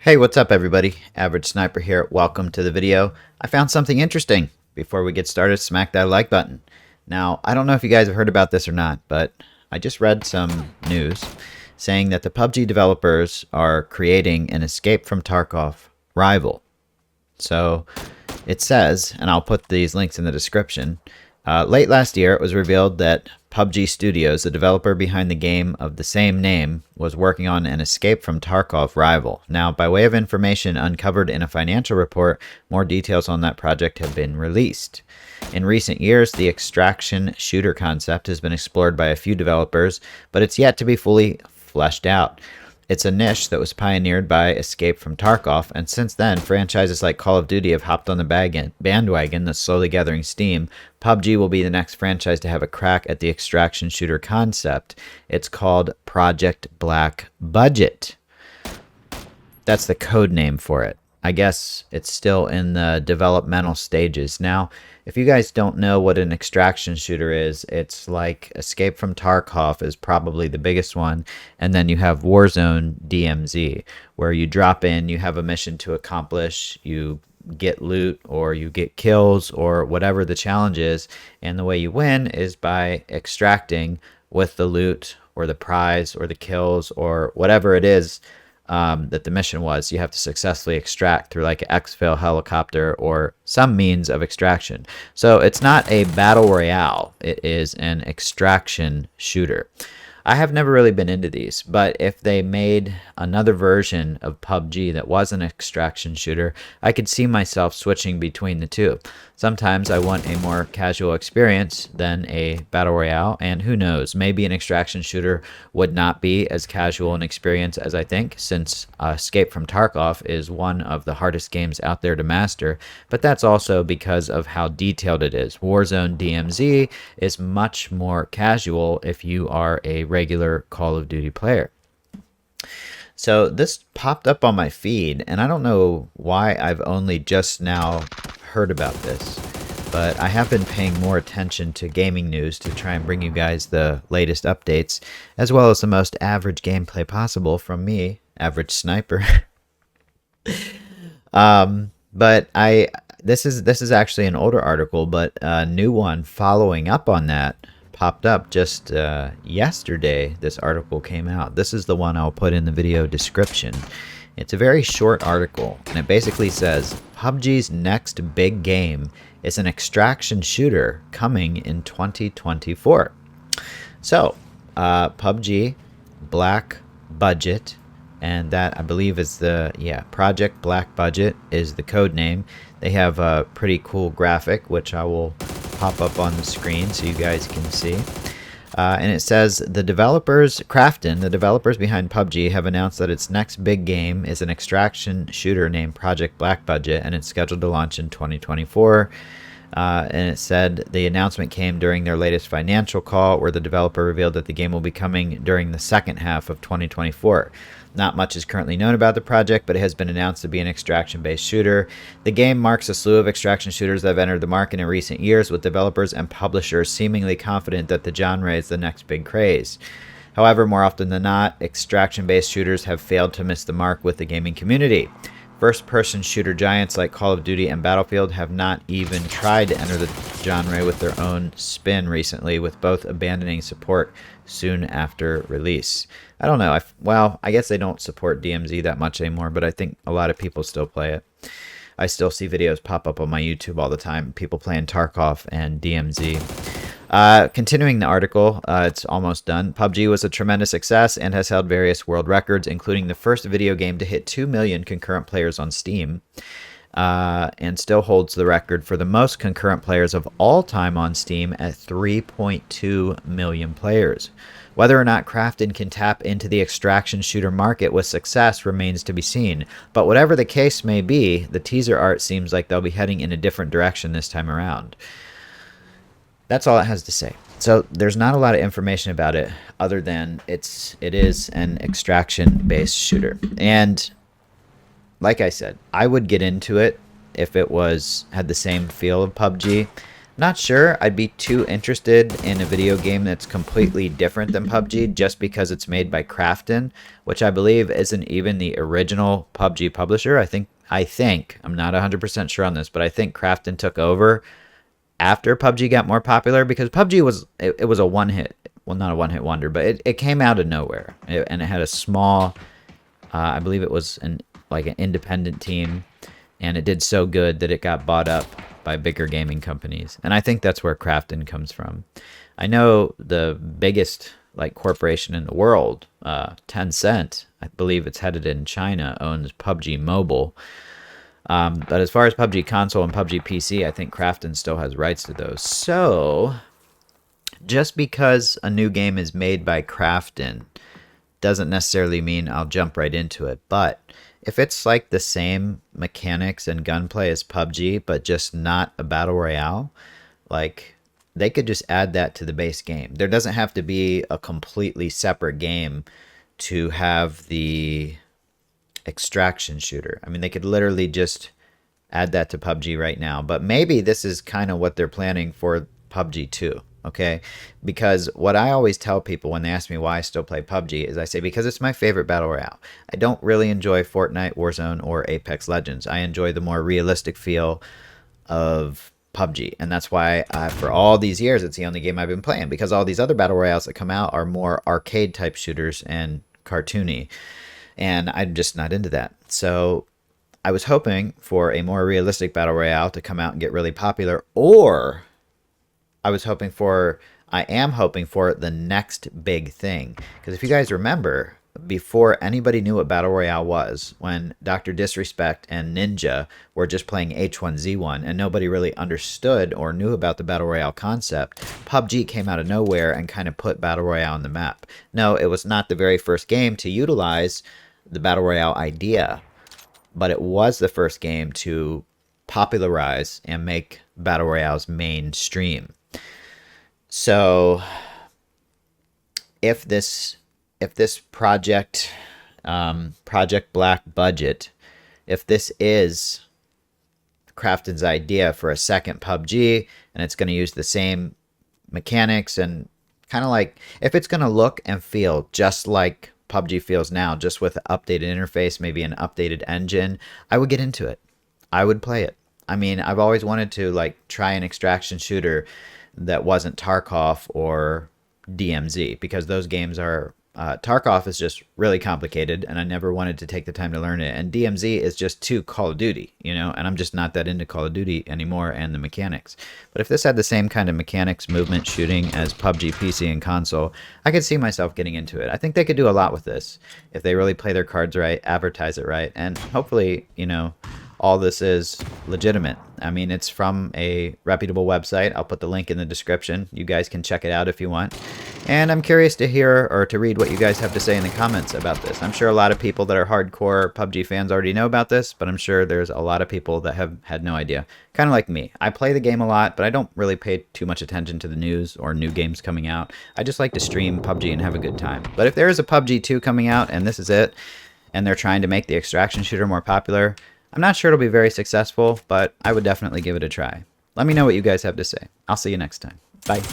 Hey, what's up everybody? Average Sniper here. Welcome to the video. I found something interesting. Before we get started, smack that like button. Now, I don't know if you guys have heard about this or not, but I just read some news saying that the PUBG developers are creating an Escape from Tarkov rival. So it says, and I'll put these links in the description, late last year it was revealed that PUBG Studios, the developer behind the game of the same name, was working on an Escape from Tarkov rival. Now, by way of information uncovered in a financial report, more details on that project have been released. In recent years, the extraction shooter concept has been explored by a few developers, but it's yet to be fully fleshed out. It's a niche that was pioneered by Escape from Tarkov, and since then, franchises like Call of Duty have hopped on the bandwagon that's slowly gathering steam. PUBG will be the next franchise to have a crack at the extraction shooter concept. It's called Project Black Budget. That's the code name for it. I guess it's still in the developmental stages. Now, if you guys don't know what an extraction shooter is, it's like Escape from Tarkov is probably the biggest one. And then you have Warzone DMZ, where you drop in, you have a mission to accomplish, you get loot or you get kills or whatever the challenge is. And the way you win is by extracting with the loot or the prize or the kills or whatever it is that the mission was. You have to successfully extract through like an exfil helicopter or some means of extraction. So it's not a battle royale. It is an extraction shooter. I have never really been into these, but if they made another version of PUBG that was an extraction shooter, I could see myself switching between the two. Sometimes I want a more casual experience than a battle royale, and who knows, maybe an extraction shooter would not be as casual an experience as I think, since Escape from Tarkov is one of the hardest games out there to master, but that's also because of how detailed it is. Warzone DMZ is much more casual if you are a regular Call of Duty player. So this popped up on my feed, and I don't know why I've only just now heard about this, but I have been paying more attention to gaming news to try and bring you guys the latest updates, as well as the most average gameplay possible from me, Average Sniper. But this is actually an older article, but a new one following up on that popped up just yesterday. This article came out. This is the one I'll put in the video description. It's a very short article, and it basically says PUBG's next big game is an extraction shooter coming in 2024. So PUBG Black Budget, and that I believe is the Project Black Budget is the code name. They have a pretty cool graphic, which I will pop up on the screen so you guys can see. And it says the developers behind PUBG have announced that its next big game is an extraction shooter named Project Black Budget, and it's scheduled to launch in 2024. And it said the announcement came during their latest financial call, where the developer revealed that the game will be coming during the second half of 2024. Not much is currently known about the project, but it has been announced to be an extraction-based shooter. The game marks a slew of extraction shooters that have entered the market in recent years, with developers and publishers seemingly confident that the genre is the next big craze. However, more often than not, extraction-based shooters have failed to miss the mark with the gaming community. First-person shooter giants like Call of Duty and Battlefield have not even tried to enter the genre with their own spin recently, with both abandoning support soon after release. I don't know. I guess they don't support DMZ that much anymore, but I think a lot of people still play it. I still see videos pop up on my YouTube all the time, people playing Tarkov and DMZ. Continuing the article, it's almost done. PUBG was a tremendous success and has held various world records, including the first video game to hit 2 million concurrent players on Steam, and still holds the record for the most concurrent players of all time on Steam at 3.2 million players. Whether or not Krafton can tap into the extraction shooter market with success remains to be seen, but whatever the case may be, the teaser art seems like they'll be heading in a different direction this time around. That's all it has to say. So there's not a lot of information about it other than it is an extraction-based shooter. And like I said, I would get into it if it had the same feel of PUBG. Not sure I'd be too interested in a video game that's completely different than PUBG just because it's made by Krafton, which I believe isn't even the original PUBG publisher. I think I'm not 100% sure on this, but I think Krafton took over after PUBG got more popular because PUBG it was a one hit, well, not a one hit wonder, but it came out of nowhere. And it had a small, I believe it was an independent team, and it did so good that it got bought up by bigger gaming companies. And I think that's where Krafton comes from. I know the biggest like corporation in the world, Tencent, I believe it's headed in China, owns PUBG Mobile. But as far as PUBG console and PUBG PC, I think Krafton still has rights to those. So just because a new game is made by Krafton doesn't necessarily mean I'll jump right into it. But if it's like the same mechanics and gunplay as PUBG, but just not a battle royale, like they could just add that to the base game. There doesn't have to be a completely separate game to have the extraction shooter. I mean, they could literally just add that to PUBG right now. But maybe this is kind of what they're planning for PUBG 2. Okay, because what I always tell people when they ask me why I still play PUBG is I say because it's my favorite battle royale. I don't really enjoy Fortnite, Warzone, or Apex Legends. I enjoy the more realistic feel of PUBG, and that's why for all these years it's the only game I've been playing, because all these other battle royales that come out are more arcade type shooters and cartoony, and I'm just not into that. So I was hoping for a more realistic battle royale to come out and get really popular, or I am hoping for the next big thing. Because if you guys remember, before anybody knew what Battle Royale was, when Dr. Disrespect and Ninja were just playing H1Z1 and nobody really understood or knew about the Battle Royale concept, PUBG came out of nowhere and kind of put Battle Royale on the map. No, it was not the very first game to utilize the Battle Royale idea, but it was the first game to popularize and make Battle Royales mainstream. So if this project Black Budget, if this is Krafton's idea for a second PUBG and it's going to use the same mechanics and kind of like, if it's going to look and feel just like PUBG feels now, just with an updated interface, maybe an updated engine, I would get into it. I would play it. I mean, I've always wanted to like try an extraction shooter that wasn't Tarkov or DMZ, because those games are Tarkov is just really complicated and I never wanted to take the time to learn it, and DMZ is just too Call of Duty, and I'm just not that into Call of Duty anymore and the mechanics. But if this had the same kind of mechanics, movement, shooting as PUBG PC and console, I could see myself getting into it. I think they could do a lot with this if they really play their cards right, advertise it right, and hopefully, all this is legitimate. I mean, it's from a reputable website. I'll put the link in the description. You guys can check it out if you want. And I'm curious to hear or to read what you guys have to say in the comments about this. I'm sure a lot of people that are hardcore PUBG fans already know about this, but I'm sure there's a lot of people that have had no idea. Kind of like me. I play the game a lot, but I don't really pay too much attention to the news or new games coming out. I just like to stream PUBG and have a good time. But if there is a PUBG 2 coming out and this is it, and they're trying to make the extraction shooter more popular, I'm not sure it'll be very successful, but I would definitely give it a try. Let me know what you guys have to say. I'll see you next time. Bye.